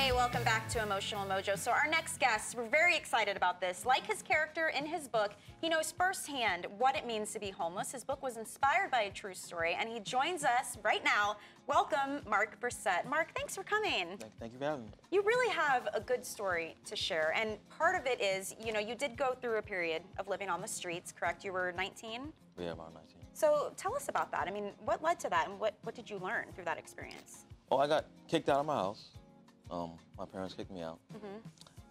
Hey, welcome back to Emotional Mojo. So our next guest, we're very excited about this. Like his character in his book, he knows firsthand what it means to be homeless. His book was inspired by a true story, and he joins us right now. Welcome, Marc Brissett. Marc, thanks for coming. Thank you for having me. You really have a good story to share, and part of it is, you know, you did go through a period of living on the streets, correct? You were 19? Yeah, about 19. So tell us about that. I mean, what led to that, and what did you learn through that experience? Oh, I got kicked out of my house. My parents kicked me out.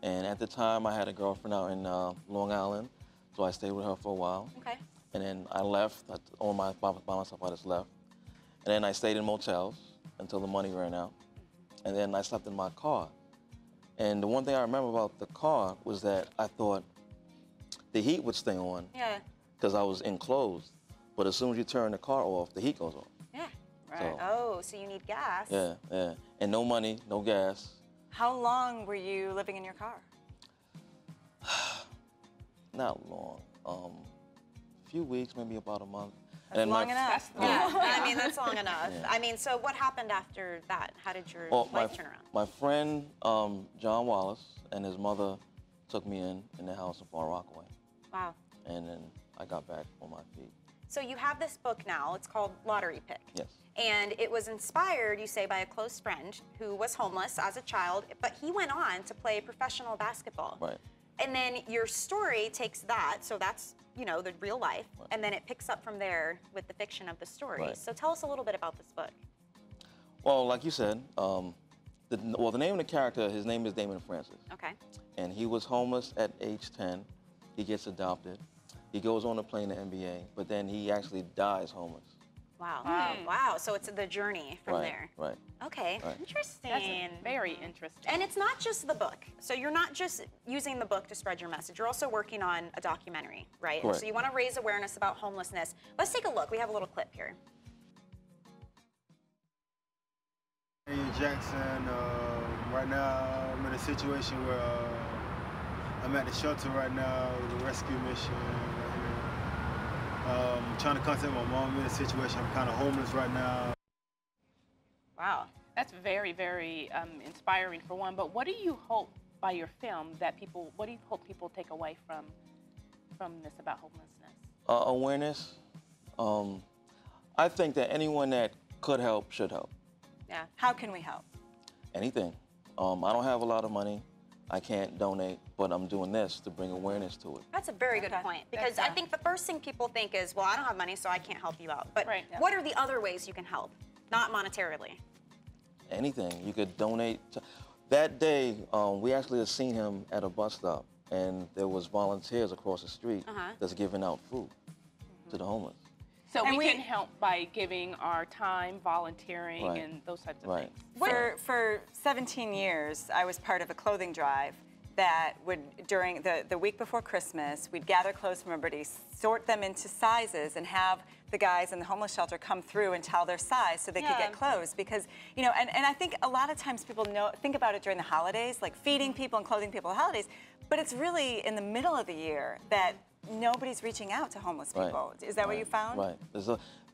And at the time, I had a girlfriend out in Long Island, so I stayed with her for a while. Okay. And then I left by myself. I just left. And then I stayed in motels until the money ran out. And then I slept in my car. And the one thing I remember about the car was that I thought the heat would stay on. Yeah. Because I was enclosed. But as soon as you turn the car off, the heat goes off. Yeah. Right. Oh, so you need gas. Yeah, yeah. And no money, no gas. How long were you living in your car? Not long. A few weeks, maybe about a month. That's long enough. Yeah, I mean, that's long enough. Yeah. I mean, so what happened after that? How did your life turn around? My friend, John Wallace, and his mother took me in their house in Far Rockaway. Wow. And then I got back on my feet. So you have this book now. It's called Lottery Pick. Yes. And it was inspired, you say, by a close friend who was homeless as a child, but he went on to play professional basketball. Right. And then your story takes that, so that's, you know, the real life, right. and then it picks up from there with the fiction of the story. Right. So tell us a little bit about this book. Well, like you said, the name of the character, his name is Damon Francis. Okay. And he was homeless at age 10. He gets adopted. He goes on to play in the NBA, but then he actually dies homeless. Wow. Wow. So it's the journey from there. Right. Okay. Right. Interesting. That's very interesting. And it's not just the book. So you're not just using the book to spread your message. You're also working on a documentary, right? Correct. So you want to raise awareness about homelessness. Let's take a look. We have a little clip here. Hey, Jackson. Right now, I'm in a situation where I'm at the shelter right now with a rescue mission. Trying to contact my mom in a situation. I'm kind of homeless right now. Wow, that's very, very inspiring for one. But what do you hope by your film that people? What do you hope people take away from this about homelessness? Awareness. I think that anyone that could help should help. Yeah. How can we help? Anything. I don't have a lot of money. I can't donate, but I'm doing this to bring awareness to it. That's a very good point, because I think the first thing people think is, well, I don't have money, so I can't help you out. But what are the other ways you can help, not monetarily? Anything. You could donate. That day, we actually had seen him at a bus stop, and there was volunteers across the street that's giving out food to the homeless. So we can help by giving our time, volunteering, and those types of things. For 17 years, I was part of a clothing drive that would, during the week before Christmas, we'd gather clothes from everybody, sort them into sizes, and have the guys in the homeless shelter come through and tell their size so they could get clothes. Because, you know, and I think a lot of times people think about it during the holidays, like feeding people and clothing people at holidays, but it's really in the middle of the year that nobody's reaching out to homeless people. Is that what you found? Right.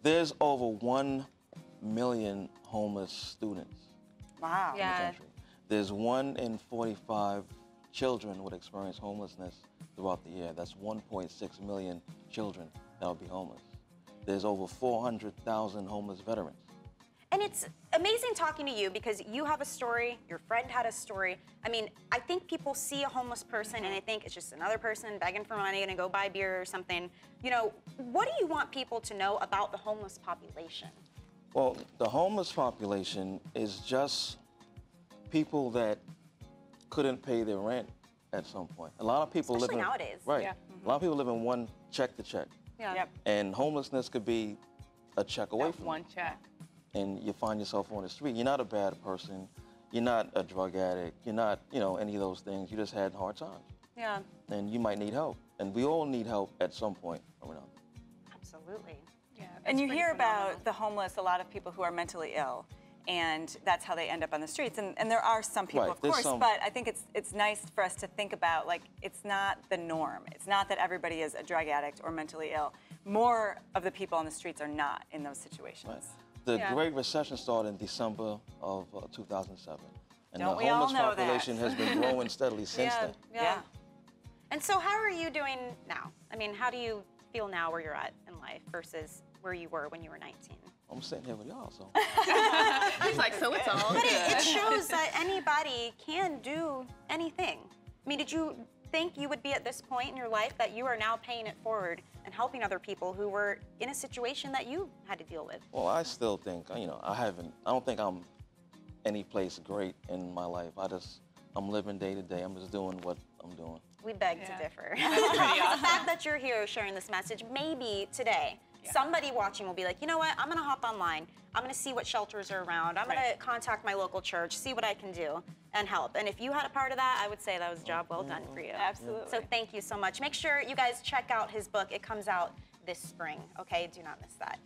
There's over 1 million homeless students in the country. There's 1 in 45 children would experience homelessness throughout the year. That's 1.6 million children that will be homeless. There's over 400,000 homeless veterans. And it's amazing talking to you, because you have a story, your friend had a story. I mean, I think people see a homeless person and they think it's just another person begging for money and go buy beer or something. You know, what do you want people to know about the homeless population? Well, the homeless population is just people that couldn't pay their rent at some point. A lot of people Especially live in, nowadays. Right. Yeah. A lot of people live in one check to check. Yeah. Yep. And homelessness could be a check away from one check. And you find yourself on the street. You're not a bad person. You're not a drug addict. You're not, you know, any of those things. You just had hard times. Yeah. And you might need help. And we all need help at some point or another. Absolutely. Yeah. And you hear about the homeless, a lot of people who are mentally ill, and that's how they end up on the streets. And there are some people, of course, but I think it's nice for us to think about, like, it's not the norm. It's not that everybody is a drug addict or mentally ill. More of the people on the streets are not in those situations. Right. The Great Recession started in December of 2007. And the homeless population has been growing steadily since then. Yeah. And so how are you doing now? I mean, how do you feel now where you're at in life versus where you were when you were 19? I'm sitting here with y'all, so. He's like, so it's all But good. it shows that anybody can do anything. I mean, did you think you would be at this point in your life that you are now paying it forward and helping other people who were in a situation that you had to deal with? Well, I still think, you know, I don't think I'm any place great in my life. I'm living day to day. I'm just doing what I'm doing. We beg to differ. Pretty awesome. The fact that you're here sharing this message, maybe today, somebody watching will be like, you know what, I'm gonna hop online. I'm gonna see what shelters are around. I'm gonna contact my local church, see what I can do and help. And if you had a part of that, I would say that was a job well done for you. Absolutely. So thank you so much. Make sure you guys check out his book. It comes out this spring, okay? Do not miss that.